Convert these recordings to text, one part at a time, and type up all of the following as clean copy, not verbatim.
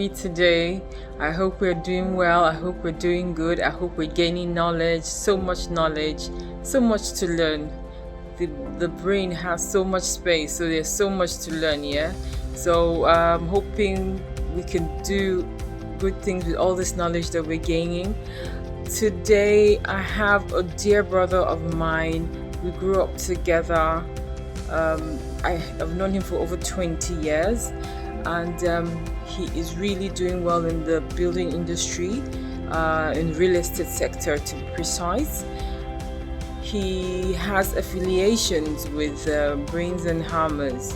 we today? I hope we're doing well. I hope we're doing good. I hope we're gaining knowledge, so much knowledge, so much to learn. The brain has so much space, so there's so much to learn, yeah? So I'm hoping we can do good things with all this knowledge that we're gaining. Today, I have a dear brother of mine. We grew up together. I've known him for over 20 years, and he is really doing well in the building industry, in real estate sector to be precise. He has affiliations with Brains and Hammers,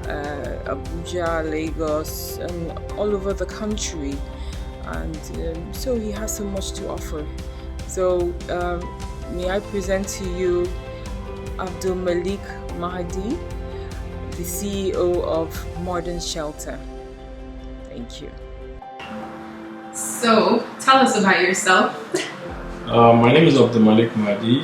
Abuja, Lagos, and all over the country, and so he has so much to offer. So may I present to you Abdul Malik Mahdi, the CEO of Modern Shelter. Thank you. So, tell us about yourself. My name is Abdul Malik Mahdi.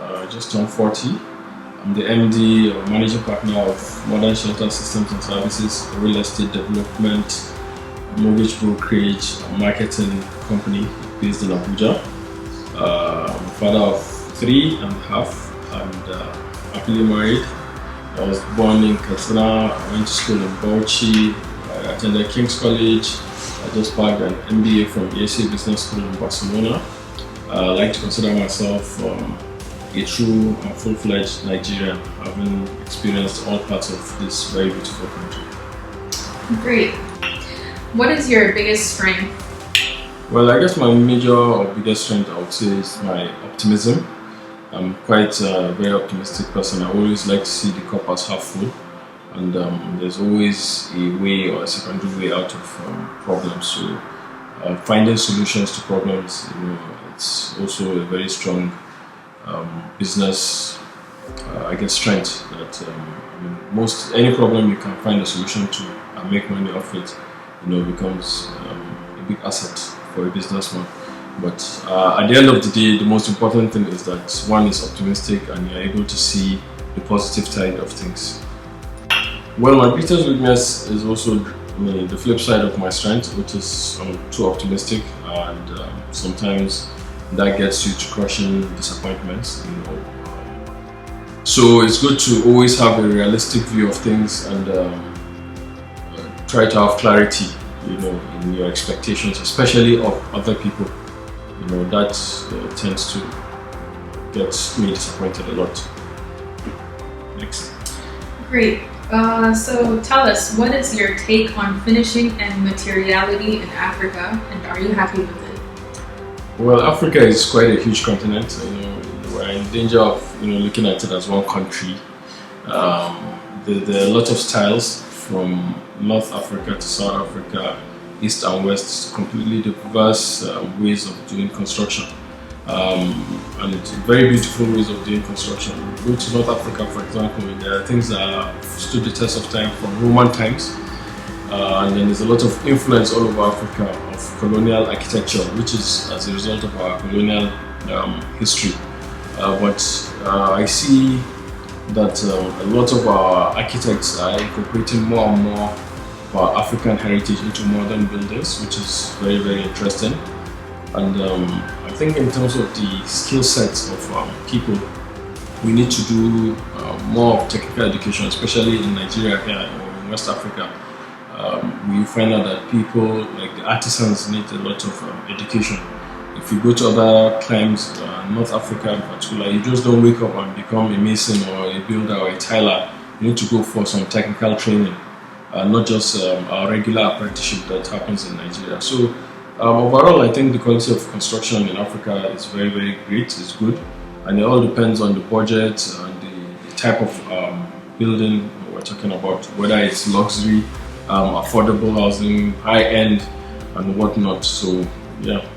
I just turned 40. I'm the MD or Managing Partner of Modern Shelter Systems and Services, a real estate development, mortgage brokerage, and marketing company based in Abuja. I'm a father of 3.5 and happily married. I was born in Katsina. I went to school in Bauchi. I attended King's College. I just bagged an MBA from ESA Business School in Barcelona. I like to consider myself a true and full-fledged Nigerian, having experienced all parts of this very beautiful country. Great. What is your biggest strength? Well, I guess my major or biggest strength, I would say, is my optimism. I'm quite a very optimistic person. I always like to see the cup as half full, and there's always a way or a secondary way out of problems. So finding solutions to problems, it's also a very strong business, I guess, strength. That any problem you can find a solution to and make money off it, becomes a big asset for a businessman. But at the end of the day, the most important thing is that one is optimistic and you're able to see the positive side of things. Well, my greatest weakness is also the flip side of my strength, which is I'm too optimistic, and sometimes that gets you to crushing disappointments. So it's good to always have a realistic view of things and try to have clarity, in your expectations, especially of other people. That tends to get me disappointed a lot. Next. Great. So tell us, what is your take on finishing and materiality in Africa, and are you happy with it? Well, Africa is quite a huge continent. We're in danger of looking at it as one country. There are a lot of styles from North Africa to South Africa, East and West, completely diverse ways of doing construction. And it's very beautiful ways of doing construction. Go to North Africa, for example, there are things that have stood the test of time from Roman times. And then there's a lot of influence all over Africa of colonial architecture, which is as a result of our colonial history. But I see that a lot of our architects are incorporating more and more of our African heritage into modern buildings, which is very, very interesting. And I think in terms of the skill sets of people, we need to do more of technical education, especially in Nigeria here in West Africa. We find out that people, like the artisans, need a lot of education. If you go to other climes, North Africa in particular, you just don't wake up and become a mason or a builder or a tiler. You need to go for some technical training, not just our regular apprenticeship that happens in Nigeria. So overall, I think the quality of construction in Africa is very, very great. It's good, and it all depends on the budget and the type of building we're talking about, whether it's luxury, affordable housing, high end, and whatnot. So yeah.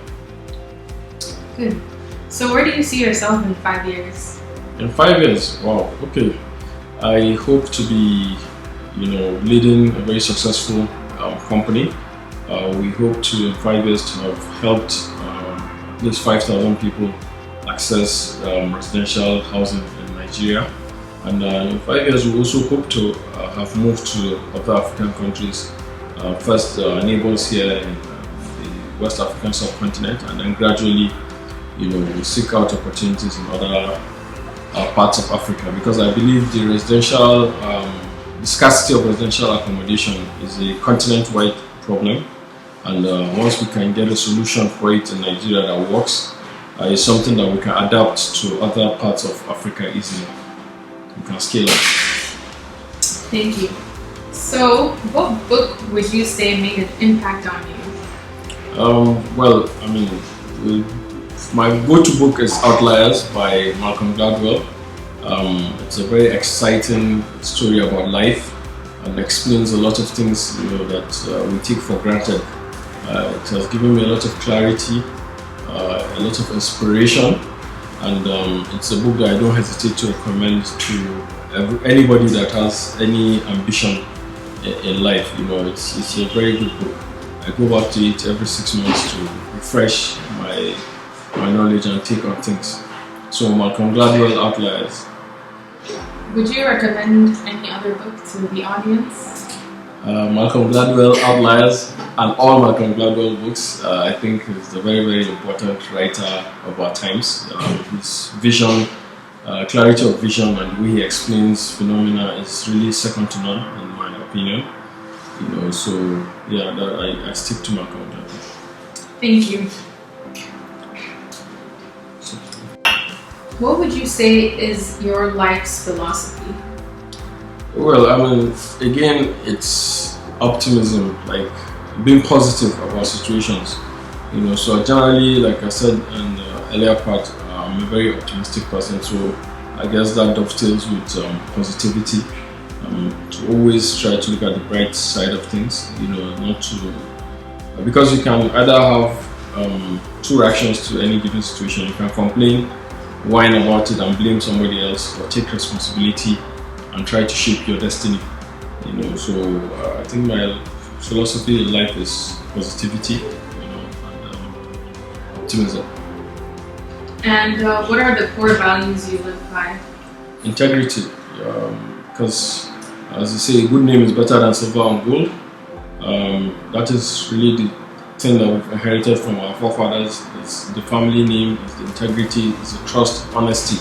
Good. So where do you see yourself in 5 years? In 5 years, wow. Okay, I hope to be, leading a very successful company. We hope to, in 5 years, to have helped at least 5,000 people access residential housing in Nigeria. And in 5 years, we also hope to have moved to other African countries first neighbors here in the West African subcontinent, and then gradually, we seek out opportunities in other parts of Africa, because I believe the scarcity of residential accommodation is a continent-wide problem, and once we can get a solution for it in Nigeria that works, it's something that we can adapt to other parts of Africa easily. We can scale up. Thank you. So, what book would you say made an impact on you? Well, my go-to book is Outliers by Malcolm Gladwell. It's a very exciting story about life and explains a lot of things that we take for granted. It has given me a lot of clarity, a lot of inspiration, and it's a book that I don't hesitate to recommend to anybody that has any ambition in life. It's a very good book. I go back to it every 6 months to refresh my knowledge and take on things. So Malcolm Gladwell, Outliers. Would you recommend any other book to the audience? Malcolm Gladwell, Outliers, and all Malcolm Gladwell books. I think he's a very, very important writer of our times. His vision, clarity of vision, and the way he explains phenomena is really second to none, in my opinion. So yeah, I stick to Malcolm Gladwell. Thank you. What would you say is your life's philosophy? Well, again, it's optimism, like being positive about situations. So generally, like I said in the earlier part, I'm a very optimistic person. So I guess that dovetails with positivity. To always try to look at the bright side of things. Not to, because you can either have two reactions to any given situation. You can complain, whine about it, and blame somebody else, or take responsibility and try to shape your destiny. So I think my philosophy in life is positivity, and optimism. And what are the core values you live by? Integrity, because as you say, a good name is better than silver and gold. That is really the thing that we've inherited from our forefathers. It's the family name, it's the integrity, it's the trust, honesty.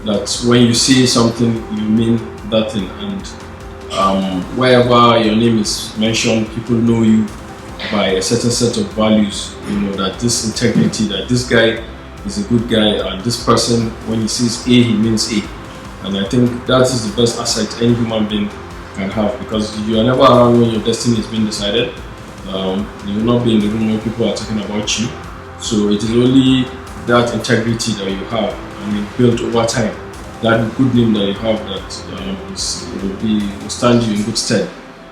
That when you say something, you mean that thing, and wherever your name is mentioned, people know you by a certain set of values. That this integrity, that this guy is a good guy, and this person, when he says A, he means A. And I think that is the best asset any human being can have, because you are never around when your destiny is being decided. You will not be in the room when people are talking about you. So it is only that integrity that you have and you built over time, that good name that you have, that will stand you in good stead.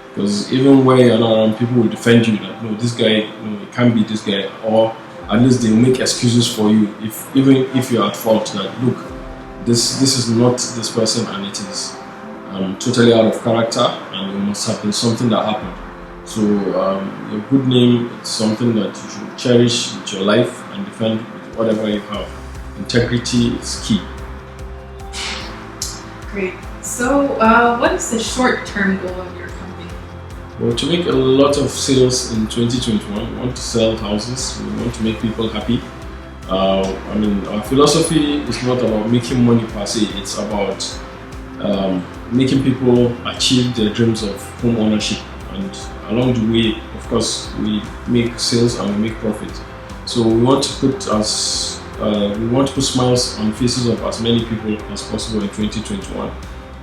Because even when you're not around, people will defend you that no, this guy, it can't be this guy, or at least they will make excuses for you even if you're at fault. That look, this is not this person, and it is totally out of character, and it must have been something that happened. So your good name is something that you should cherish with your life and defend with whatever you have. Integrity is key. Great. So what is the short-term goal of your company? Well, to make a lot of sales in 2021, we want to sell houses, we want to make people happy. Our philosophy is not about making money per se, it's about making people achieve their dreams of home ownership. And along the way, of course, we make sales and we make profit. So we want to put smiles on faces of as many people as possible in 2021,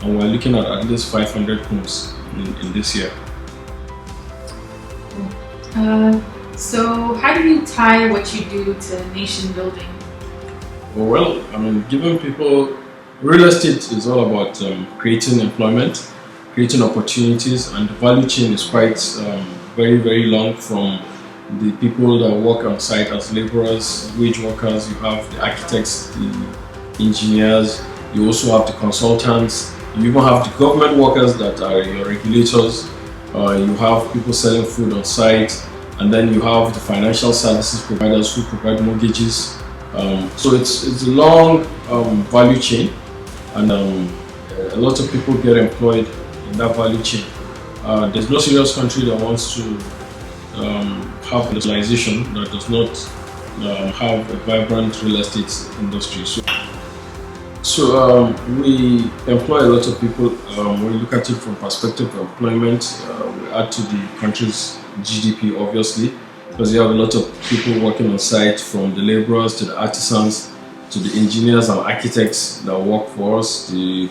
and we're looking at least 500 homes in this year. So how do you tie what you do to nation building? Well, giving people, real estate is all about creating employment, creating opportunities, and the value chain is quite very, very long, from the people that work on site as laborers, wage workers. You have the architects, the engineers, you also have the consultants, you even have the government workers that are your regulators, you have people selling food on site, and then you have the financial services providers who provide mortgages. So it's a long value chain, and a lot of people get employed in that value chain. There's no serious country that wants to have industrialization that does not have a vibrant real estate industry. So we employ a lot of people. When we look at it from perspective of employment, we add to the country's GDP, obviously, because you have a lot of people working on site, from the laborers to the artisans to the engineers and architects that work for us, the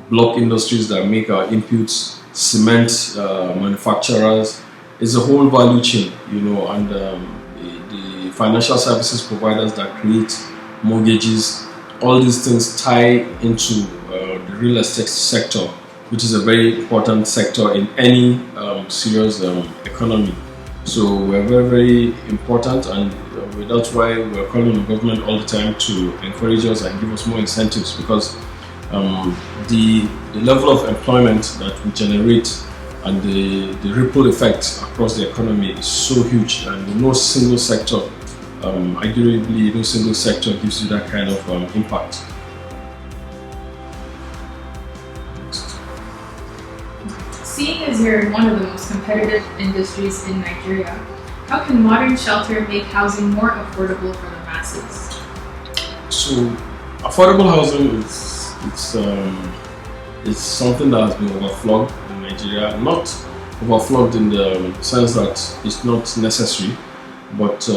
block industries that make our inputs, cement manufacturers. It's a whole value chain, and the financial services providers that create mortgages. All these things tie into the real estate sector, which is a very important sector in any serious economy. So we're very, very important, and that's why we're calling on the government all the time to encourage us and give us more incentives, because the level of employment that we generate and the ripple effect across the economy is so huge, and no single sector, arguably no single sector gives you that kind of impact. Seeing as you're in one of the most competitive industries in Nigeria, how can modern shelter make housing more affordable for the masses? So, affordable housing it's something that has been overflogged in Nigeria. Not overflogged in the sense that it's not necessary, but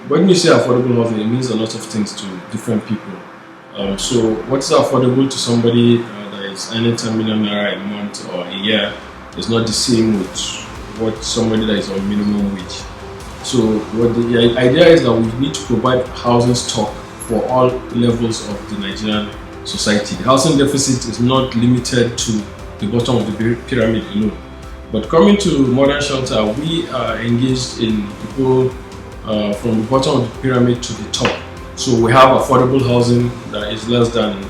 when you say affordable housing, it means a lot of things to different people. So, what is affordable to somebody that is earning 10 million naira a month or a year is not the same with what somebody that is on minimum wage. So, what the idea is that we need to provide housing stock for all levels of the Nigerian society. The housing deficit is not limited to the bottom of the pyramid alone. But coming to modern shelter, we are engaged in people from the bottom of the pyramid to the top. So we have affordable housing that is less than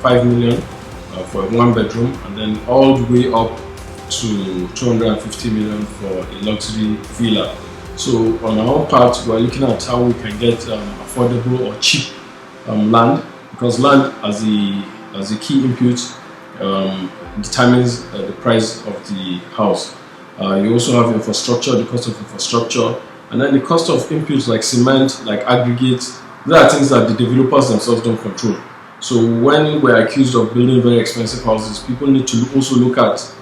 5 million for a one bedroom, and then all the way up to 250 million for a luxury villa. So on our part, we're looking at how we can get affordable or cheap land, because land as the key input determines the price of the house. You also have infrastructure, the cost of infrastructure, and then the cost of inputs like cement, like aggregates. These are things that the developers themselves don't control. So when we're accused of building very expensive houses, people need to also look at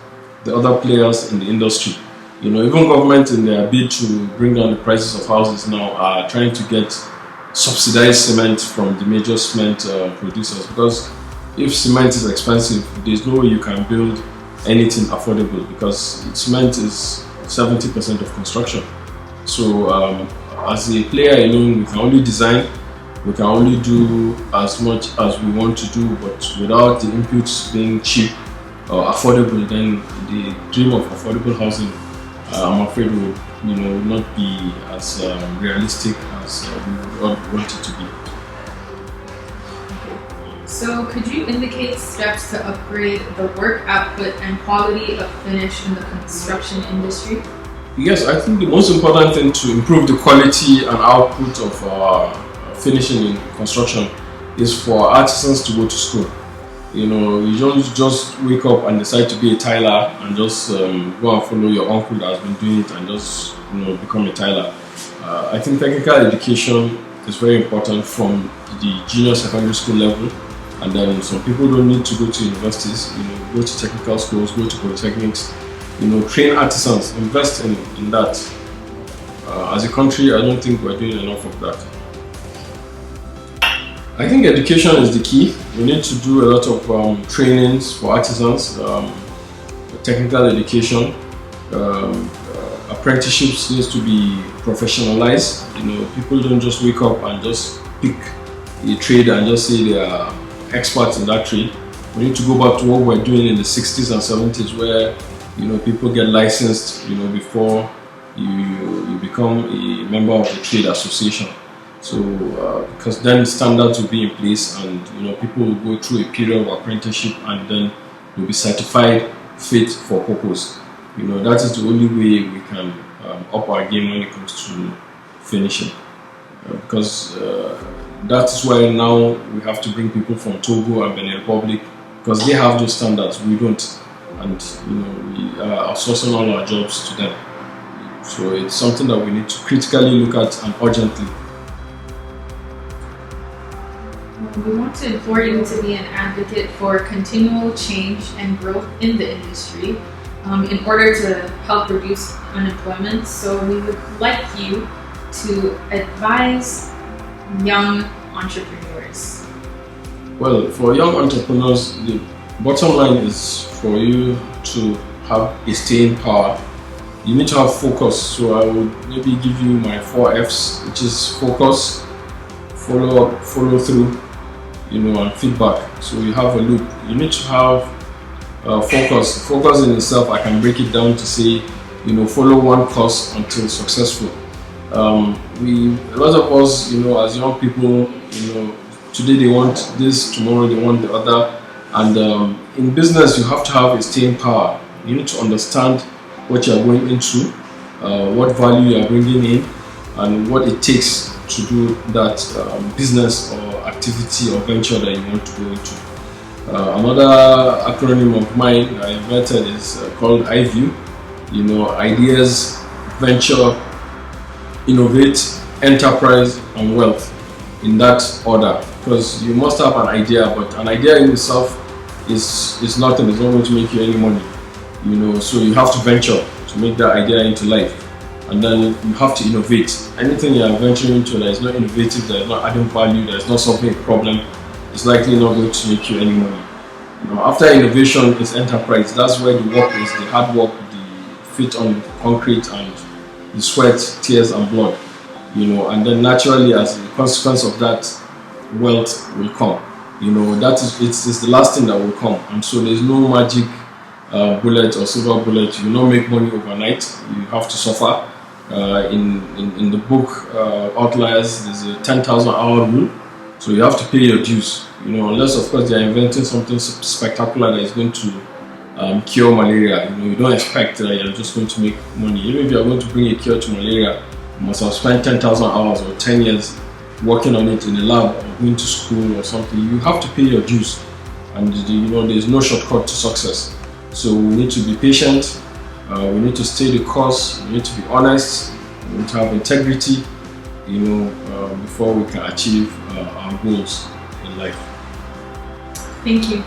the other players in the industry. Even government, in their bid to bring down the prices of houses now, are trying to get subsidized cement from the major cement producers, because if cement is expensive, there's no way you can build anything affordable, because cement is 70% of construction. So as a player alone, we can only design, we can only do as much as we want to do, but without the inputs being cheap or affordable, then the dream of affordable housing, I'm afraid, would not be as realistic as we would want it to be. So could you indicate steps to upgrade the work output and quality of finish in the construction industry? Yes, I think the most important thing to improve the quality and output of finishing in construction is for artisans to go to school. You don't just wake up and decide to be a tiler and just go and follow your uncle that has been doing it and just become a tiler. I think technical education is very important from the junior secondary school level, and then some people don't need to go to universities. Go to technical schools, go to polytechnics. Train artisans, invest in that. As a country, I don't think we're doing enough of that. I think education is the key. We need to do a lot of trainings for artisans, technical education. Apprenticeships needs to be professionalized. People don't just wake up and just pick a trade and just say they are experts in that trade. We need to go back to what we're doing in the 60s and 70s, where people get licensed before you become a member of the trade association. So because then standards will be in place, and people will go through a period of apprenticeship, and then will be certified fit for purpose. That is the only way we can up our game when it comes to finishing, because that is why now we have to bring people from Togo and Benin Republic, because they have those standards. We don't. and we are outsourcing all our jobs to them. So it's something that we need to critically look at and urgently. We want to implore you to be an advocate for continual change and growth in the industry in order to help reduce unemployment. So we would like you to advise young entrepreneurs. Well, for young entrepreneurs, the bottom line is for you to have a staying power. You need to have focus. So I would maybe give you my 4 F's, which is focus, follow up, follow through, and feedback. So you have a loop. You need to have focus. Focus in itself, I can break it down to say, follow one course until successful. A lot of us, as young people, today they want this, tomorrow they want the other. And in business, you have to have a staying power. You need to understand what you are going into, what value you are bringing in, and what it takes to do that business or activity or venture that you want to go into. Another acronym of mine I invented is called IVIEW. Ideas, venture, innovate, enterprise, and wealth, in that order. Because you must have an idea, but an idea in itself is nothing. It's not going to make you any money. So you have to venture to make that idea into life. And then you have to innovate. Anything you are venturing into that is not innovative, that is not adding value, that is not solving a problem, is likely not going to make you any money. After innovation is enterprise. That's where the work is, the hard work, the feet on concrete, and the sweat, tears, and blood. And then naturally, as a consequence of that, wealth will come. It's the last thing that will come. And so there's no magic bullet or silver bullet. You will not make money overnight. You have to suffer. In the book Outliers, there's a 10,000 hour rule. So you have to pay your dues. Unless of course they are inventing something spectacular that is going to cure malaria. You don't expect that you're just going to make money. Even if you're going to bring a cure to malaria, you must have spent 10,000 hours or 10 years working on it in a lab or going to school or something. You have to pay your dues, and there's no shortcut to success. So we need to be patient. We need to stay the course. We need to be honest. We need to have integrity. Before we can achieve our goals in life. Thank you.